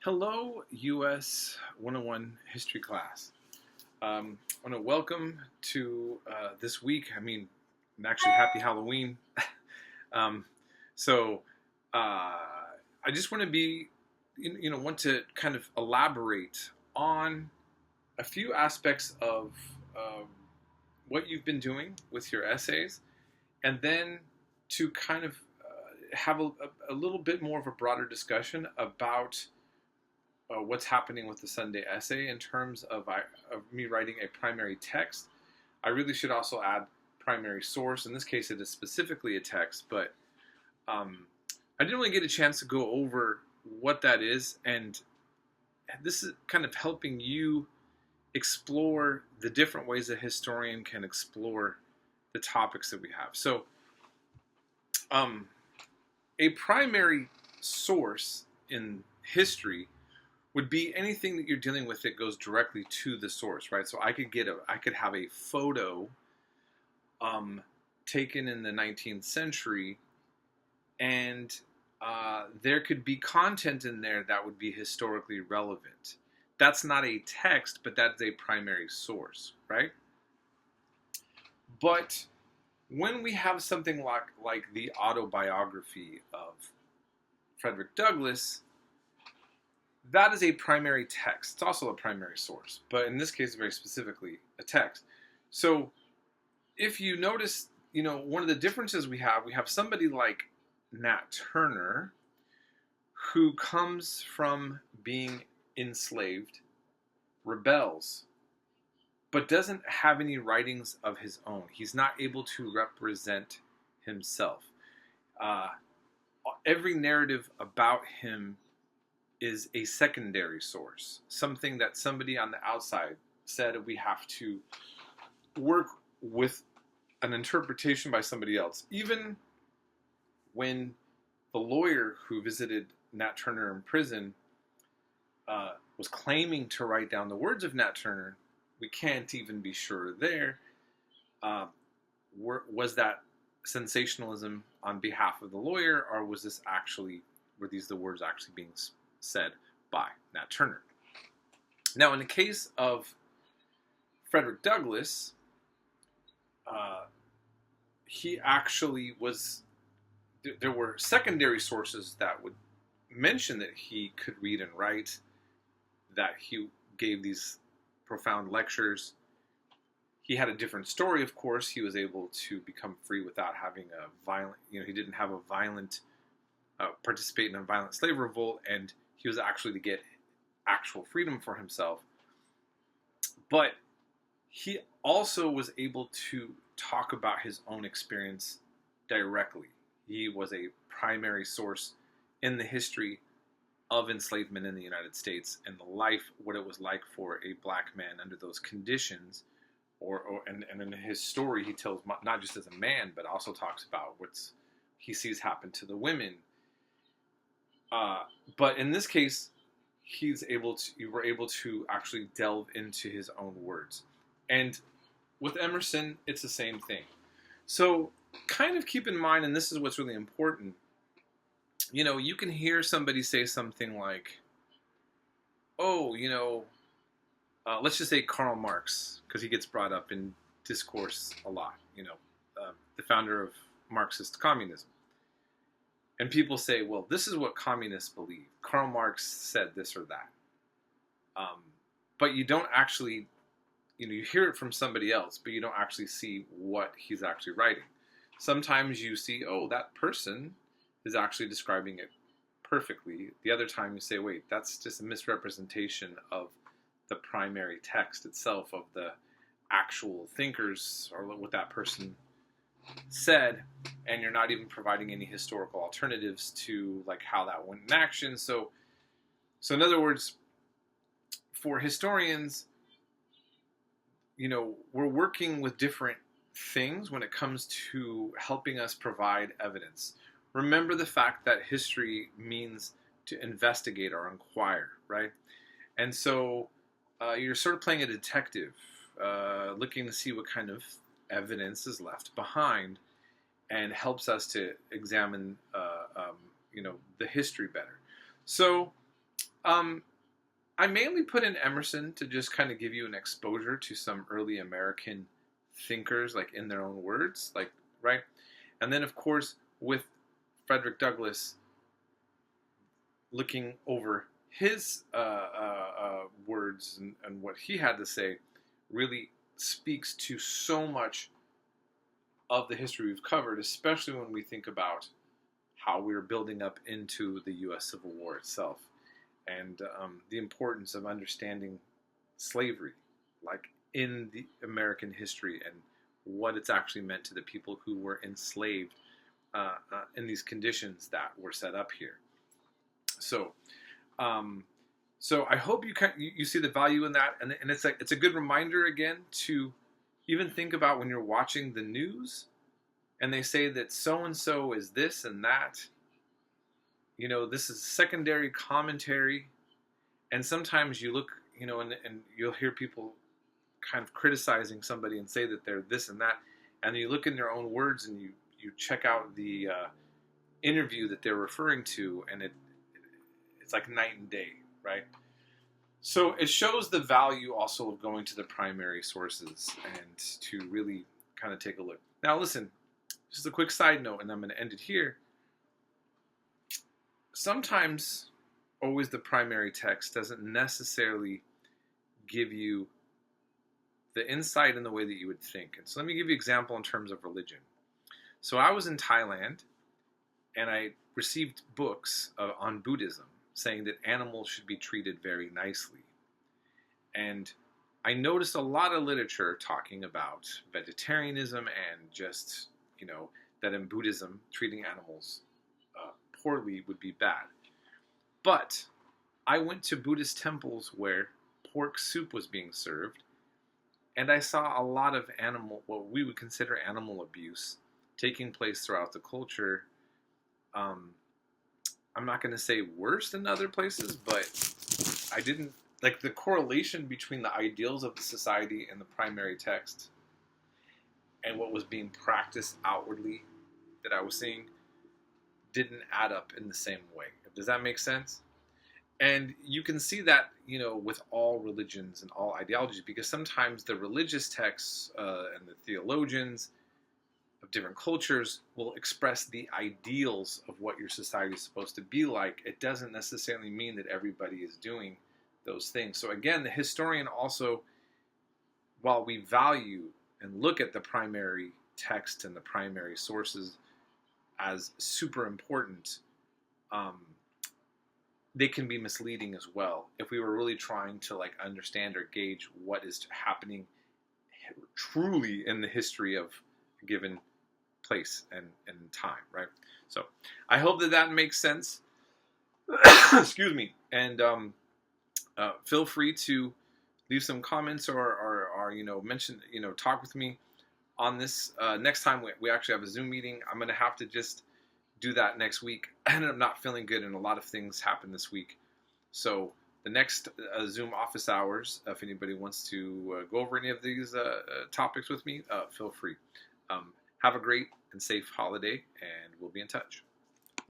Hello, US 101 history class. I want to welcome to this week. I'm actually happy Halloween. um, so I just want to want to kind of elaborate on a few aspects of what you've been doing with your essays, and then to kind of have a little bit more of a broader discussion about what's happening with the Sunday essay in terms of me writing a primary text. I really should also add primary source. In this case, it is specifically a text, but I didn't really get a chance to go over what that is, and this is kind of helping you explore the different ways a historian can explore the topics that we have. So, a primary source in history would be anything that you're dealing with that goes directly to the source, right? So I could have a photo taken in the 19th century, and there could be content in there that would be historically relevant. That's not a text, but that's a primary source, right? But when we have something like the autobiography of Frederick Douglass, that is a primary text. It's also a primary source, but in this case, very specifically, a text. So if you notice, one of the differences we have somebody like Nat Turner, who comes from being enslaved, rebels, but doesn't have any writings of his own. He's not able to represent himself. Every narrative about him is a secondary source, something that somebody on the outside said we have to work with an interpretation by somebody else. Even when the lawyer who visited Nat Turner in prison was claiming to write down the words of Nat Turner, we can't even be sure there. Was that sensationalism on behalf of the lawyer, or were these the words actually being said by Nat Turner? Now, in the case of Frederick Douglass, he actually was. There were secondary sources that would mention that he could read and write, that he gave these profound lectures. He had a different story, of course. He was able to become free without having a violent. He didn't have a violent participate in a violent slave revolt, and he was actually to get actual freedom for himself. But he also was able to talk about his own experience directly. He was a primary source in the history of enslavement in the United States and what it was like for a black man under those conditions. And in his story, he tells not just as a man, but also talks about what he sees happen to the women. But in this case, you were able to actually delve into his own words. And with Emerson, it's the same thing. So kind of keep in mind, and this is what's really important, you can hear somebody say something like, let's just say Karl Marx, because he gets brought up in discourse a lot, the founder of Marxist communism. And people say, well, this is what communists believe. Karl Marx said this or that. But you don't actually, you hear it from somebody else, but you don't actually see what he's actually writing. Sometimes you see, that person is actually describing it perfectly. The other time you say, wait, that's just a misrepresentation of the primary text itself, of the actual thinkers, or what that person said, and you're not even providing any historical alternatives to like how that went in action. So in other words, for historians, we're working with different things when it comes to helping us provide evidence. Remember the fact that history means to investigate or inquire, right? And so you're sort of playing a detective, looking to see what kind of evidence is left behind, and helps us to examine, the history better. So I mainly put in Emerson to just kind of give you an exposure to some early American thinkers, like in their own words, like, right? And then, of course, with Frederick Douglass, looking over his words and what he had to say really speaks to so much of the history we've covered, especially when we think about how we were building up into the U.S. Civil War itself, and the importance of understanding slavery, like in the American history, and what it's actually meant to the people who were enslaved in these conditions that were set up here. So, so I hope you see the value in that, and it's a good reminder again to even think about when you're watching the news, and they say that so and so is this and that. You know, this is secondary commentary, and sometimes you look, you know, and you'll hear people kind of criticizing somebody and say that they're this and that, and you look in their own words and you check out the interview that they're referring to, and it's like night and day, right? So it shows the value also of going to the primary sources and to really kind of take a look. Now listen, just a quick side note, and I'm going to end it here. Sometimes always the primary text doesn't necessarily give you the insight in the way that you would think. And so let me give you an example in terms of religion. So I was in Thailand, and I received books on Buddhism saying that animals should be treated very nicely. And I noticed a lot of literature talking about vegetarianism and just, you know, that in Buddhism, treating animals poorly would be bad. But I went to Buddhist temples where pork soup was being served, and I saw a lot of what we would consider animal abuse taking place throughout the culture. I'm not going to say worse than other places, but I didn't, like, the correlation between the ideals of the society and the primary text and what was being practiced outwardly that I was seeing didn't add up in the same way. Does that make sense? And you can see that, you know, with all religions and all ideologies, because sometimes the religious texts and the theologians of different cultures will express the ideals of what your society is supposed to be like. It doesn't necessarily mean that everybody is doing those things. So again, the historian also, while we value and look at the primary text and the primary sources as super important, they can be misleading as well if we were really trying to like understand or gauge what is happening truly in the history of a given place and time, right? So I hope that makes sense. Excuse me. And feel free to leave some comments or you know, mention, you know, talk with me on this. Next time we actually have a Zoom meeting, I'm going to have to just do that next week. I ended up not feeling good, and a lot of things happened this week. So the next Zoom office hours, if anybody wants to go over any of these topics with me, feel free. Have a great and safe holiday, and we'll be in touch.